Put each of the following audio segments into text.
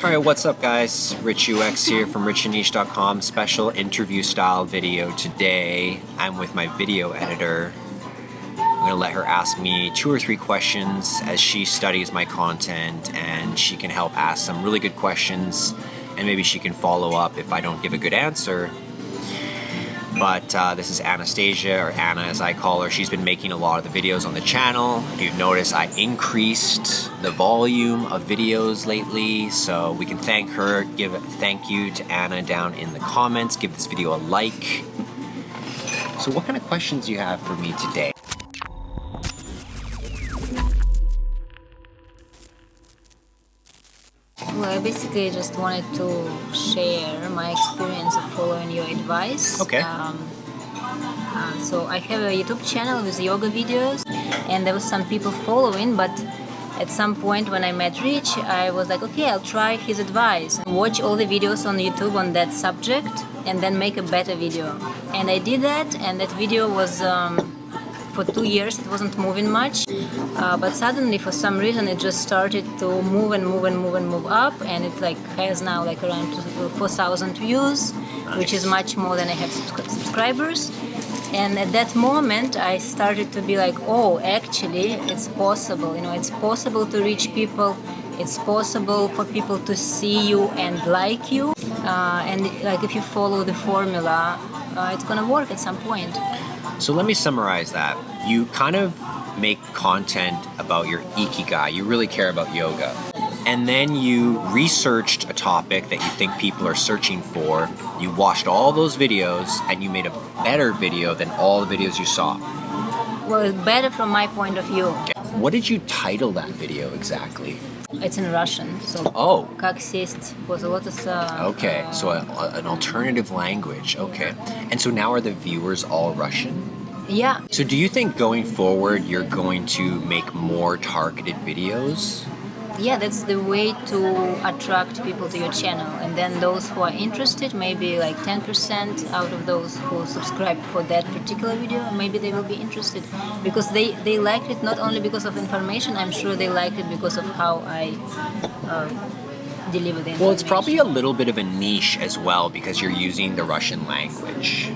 Alright, what's up guys? Rich UX here from Rich+Niche.com. Special interview style video today. I'm with my video editor. I'm going to let her ask me 2 or 3 questions as she studies my content, and she can help ask some really good questions, and maybe she can follow up if I don't give a good answer. But this is Anastasia, or Anna as I call her. She's been making a lot of the videos on the channel. If you've noticed, I increased the volume of videos lately, so we can thank her. Give a thank you to Anna down in the comments. Give this video a like. So what kind of questions do you have for me today? Well, I basically just wanted to share my experience of following your advice. Okay. So I have a YouTube channel with yoga videos, and there was some people following, but at some point when I met Rich, I was like, okay, I'll try his advice. Watch all the videos on YouTube on that subject, and then make a better video. And I did that, and that video was... for 2 years it wasn't moving much, but suddenly for some reason it just started to move and move and move and move up, and it like has now like around 4,000 views. Nice. Which is much more than I have subscribers. And at that moment I started to be like, oh, actually it's possible, you know, it's possible to reach people, it's possible for people to see you and like you, and like if you follow the formula, it's gonna work at some point. So let me summarize that. You kind of make content about your ikigai. You really care about yoga. And then you researched a topic that you think people are searching for. You watched all those videos and you made a better video than all the videos you saw. Well, better from my point of view. Okay. What did you title that video exactly? It's in Russian, so как сесть позолотиться. Okay, so an alternative language. Okay, and so now are the viewers all Russian? Yeah. So do you think going forward you're going to make more targeted videos? Yeah, that's the way to attract people to your channel, and then those who are interested, maybe like 10% out of those who subscribe for that particular video, maybe they will be interested because they liked it not only because of information. I'm sure they liked it because of how I deliver the information. Well, it's probably a little bit of a niche as well because you're using the Russian language.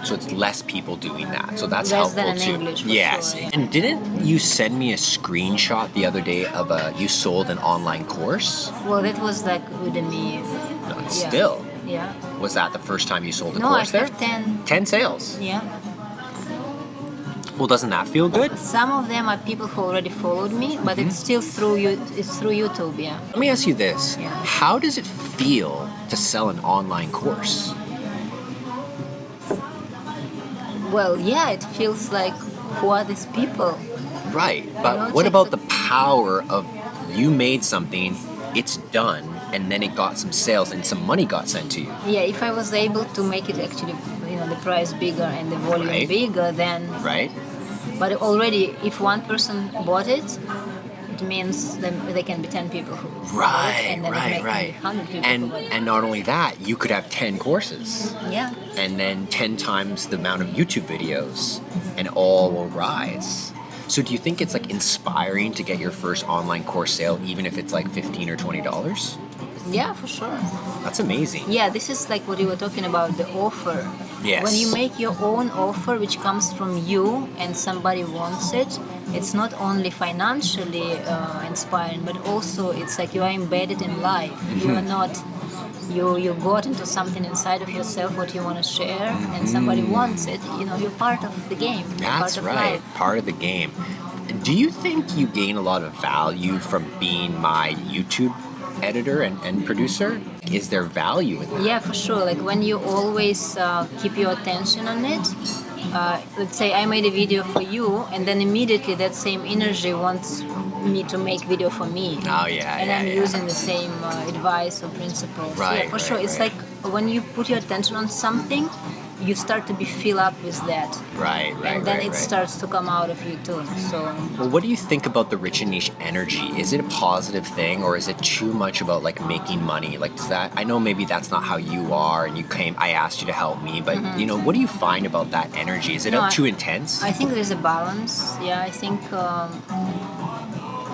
So it's less people doing that. So that's less helpful than in too. English, Yes. sure, yeah. And didn't you send me a screenshot the other day of you sold an online course? Well, that was like Udemy. No, Yeah. still. Yeah. Was that the first time you sold a No, course I there? have 10. 10 sales. Yeah. Well, doesn't that feel good? Some of them are people who already followed me, but it's still through it's through YouTube, yeah. Let me ask you this. Yeah. How does it feel to sell an online course? Well, yeah, it feels like, who are these people? Right, You know, but what it's about a- the power of you made something, it's done, and then it got some sales and some money got sent to you? Yeah, if I was able to make it actually, you know, the price bigger and the volume Right. bigger, then... Right? But already, if one person bought it, it means that there can be 10 people who bought it, and then it may be 100 people who bought it. And not only that, you could have 10 courses. Yeah. And then 10 times the amount of YouTube videos, and all will rise. So do you think it's like inspiring to get your first online course sale, even if it's like $15 or $20? Yeah, for sure. That's amazing. Yeah, this is like what you were talking about, the offer. Yes. When you make your own offer, which comes from you and somebody wants it, it's not only financially inspiring, but also it's like you are embedded in life. You are not... You got into something inside of yourself what you want to share, and somebody wants it. You know, you're part of the game. You're That's part of right, life. part of the game. Do you think you gain a lot of value from being my YouTube editor and producer? Is there value in that? Yeah, for sure. Like when you always keep your attention on it. Let's say I made a video for you, and then immediately that same energy wants me to make video for me. Oh yeah, And yeah, I'm yeah. using the same advice or principles. Right, Yeah, for right, sure. It's right. like when you put your attention on something, you start to be filled up with that. Right, right, And then right, it right. starts to come out of you too. So Well, what do you think about the Rich and Niche energy? Is it a positive thing, or is it too much about like making money? Like, does that? I know maybe that's not how you are, and you came. I asked you to help me, but you know, what do you find about that energy? Is it No, too intense? I think there's a balance. Yeah, I think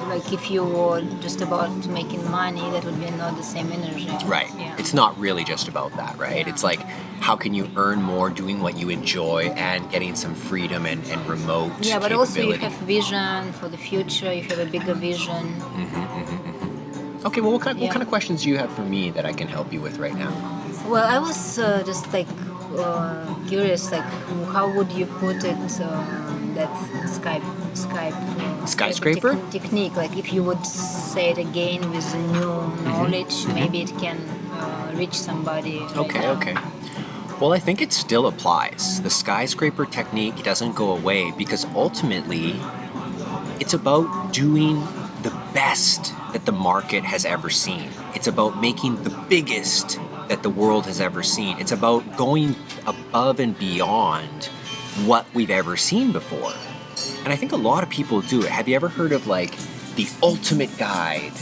like if you were just about making money, that would be not the same energy. Right. Yeah. It's not really just about that, right? Yeah. It's like, how can you earn more doing what you enjoy and getting some freedom and remote Yeah, but also you capability? have vision for the future. You have a bigger vision. Okay, well, what kind Yeah. of questions do you have for me that I can help you with right now? Well, I was just like curious, like how would you put it that Skyscraper? technique? Like if you would say it again with new knowledge, maybe it can reach somebody. Right Okay, now. okay. Well, I think it still applies. The skyscraper technique doesn't go away because ultimately it's about doing the best that the market has ever seen. It's about making the biggest that the world has ever seen. It's about going above and beyond what we've ever seen before. And I think a lot of people do it. Have you ever heard of like the ultimate guide?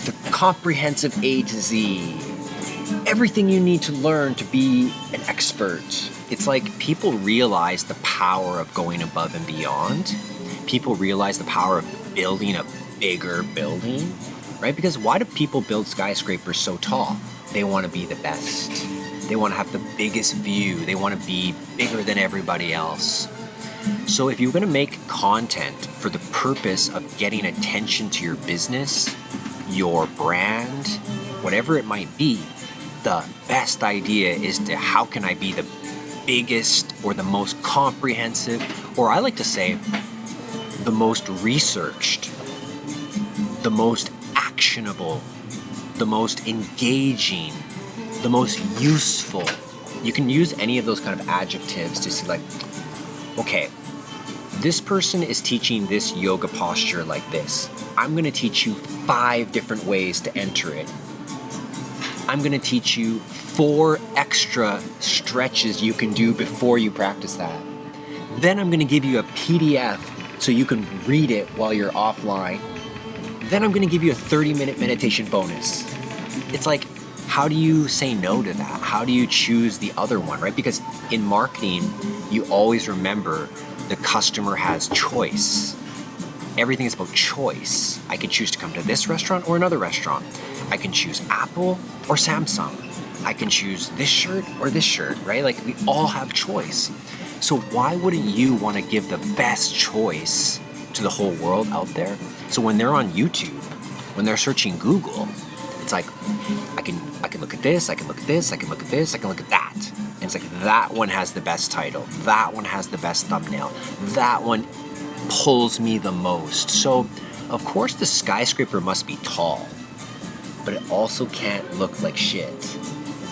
The comprehensive A to Z. Everything you need to learn to be an expert. It's like people realize the power of going above and beyond. People realize the power of building a bigger building, right? Because why do people build skyscrapers so tall? They want to be the best. They want to have the biggest view. They want to be bigger than everybody else. So if you're going to make content for the purpose of getting attention to your business, your brand, whatever it might be, the best idea is to how can I be the biggest or the most comprehensive, or I like to say the most researched, the most actionable, the most engaging, the most useful. You can use any of those kind of adjectives to see like, okay, this person is teaching this yoga posture like this. I'm going to teach you 5 different ways to enter it. I'm going to teach you 4 extra stretches you can do before you practice that. Then I'm going to give you a PDF so you can read it while you're offline. Then I'm going to give you a 30-minute meditation bonus. It's like, how do you say no to that? How do you choose the other one, right? Because in marketing, you always remember the customer has choice. Everything is about choice. I can choose to come to this restaurant or another restaurant. I can choose Apple or Samsung. I can choose this shirt or this shirt, right? Like we all have choice. So why wouldn't you want to give the best choice to the whole world out there? So when they're on YouTube, when they're searching Google, it's like, I can look at this, I can look at this, I can look at this, I can look at that. And it's like, that one has the best title. That one has the best thumbnail. That one pulls me the most. So, of course, the skyscraper must be tall, but it also can't look like shit.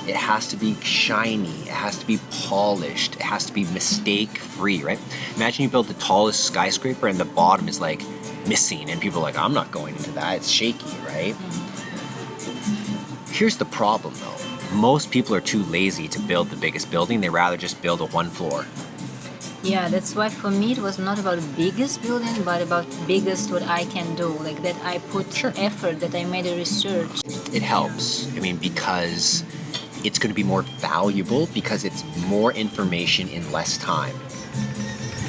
It has to be shiny. It has to be polished. It has to be mistake-free, right? Imagine you build the tallest skyscraper and the bottom is like missing and people are like, I'm not going into that. It's shaky, right? Here's the problem though. Most people are too lazy to build the biggest building. They rather just build a 1 floor. Yeah, that's why for me it was not about biggest building, but about biggest what I can do. Like that I put effort, that I made a research. It helps. I mean, because it's going to be more valuable because it's more information in less time.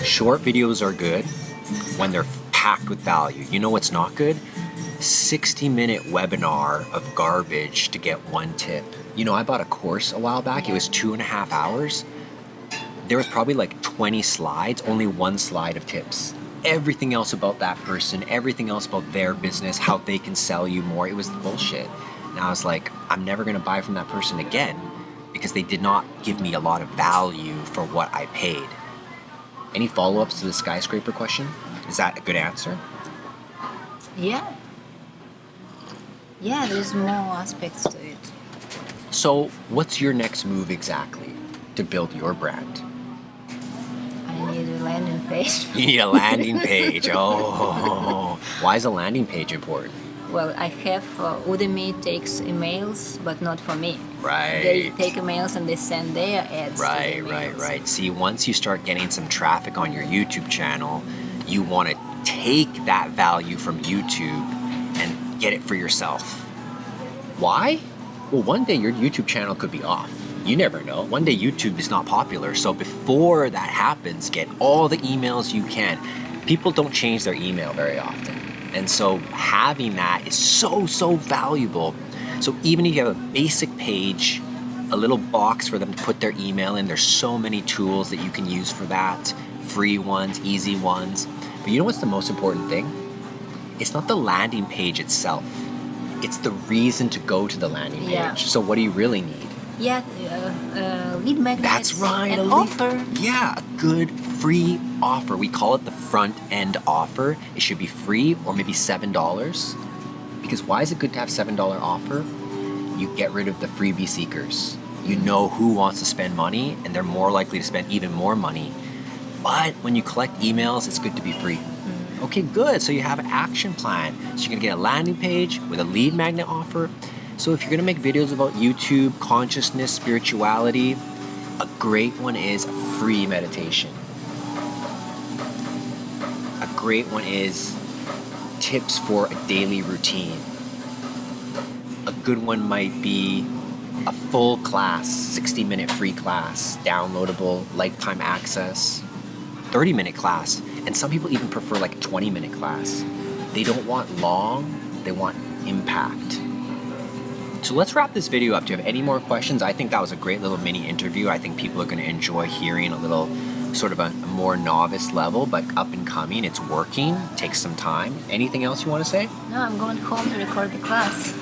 Short videos are good when they're packed with value. You know what's not good? 60-minute webinar of garbage to get 1 tip. You know, I bought a course a while back. It was 2.5 hours. There was probably like 20 slides, only 1 slide of tips. Everything else about that person, everything else about their business, how they can sell you more. It was bullshit. And I was like, I'm never going to buy from that person again because they did not give me a lot of value for what I paid. Any follow-ups to the skyscraper question? Is that a good answer? Yeah. Yeah, there's more aspects to it. So what's your next move exactly to build your brand? I need a landing page. You need a landing page. Oh, why is a landing page important? Well, I have Udemy takes emails, but not for me. Right. They take emails and they send their ads. Right, to the right, emails. right. See, once you start getting some traffic on your YouTube channel, you want to take that value from YouTube and get it for yourself. Why? Well, one day your YouTube channel could be off. You never know. One day YouTube is not popular. So before that happens, get all the emails you can. People don't change their email very often. And so having that is so valuable. So even if you have a basic page, a little box for them to put their email in, there's so many tools that you can use for that. Free ones, easy ones. But you know what's the most important thing? It's not the landing page itself. It's the reason to go to the landing page. Yeah. So what do you really need? Yeah, lead magnets. That's right. An offer. Yeah, a good free offer. We call it the front end offer. It should be free or maybe $7. Because why is it good to have $7 offer? You get rid of the freebie seekers. You know who wants to spend money, and they're more likely to spend even more money. But when you collect emails, it's good to be free. Okay, good. So you have an action plan. So you're gonna get a landing page with a lead magnet offer. So if you're gonna make videos about YouTube, consciousness, spirituality, a great one is a free meditation. A great one is tips for a daily routine. A good one might be a full class, 60-minute free class, downloadable, lifetime access, 30-minute class. And some people even prefer like a 20-minute class. They don't want long, they want impact. So let's wrap this video up. Do you have any more questions? I think that was a great little mini interview. I think people are going to enjoy hearing a little sort of a more novice level, but up and coming. It's working, takes some time. Anything else you want to say? No, I'm going home to record the class.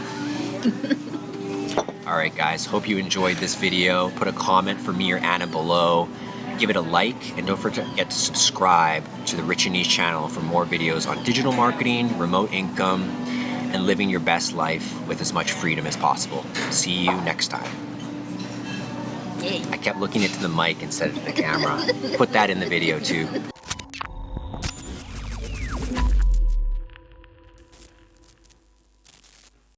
All right, guys, hope you enjoyed this video. Put a comment for me or Anna below. Give it a like, and don't forget to subscribe to the Rich+Niche channel for more videos on digital marketing, remote income, and living your best life with as much freedom as possible. See you next time. Yay. I kept looking into the mic instead of the camera. Put that in the video too.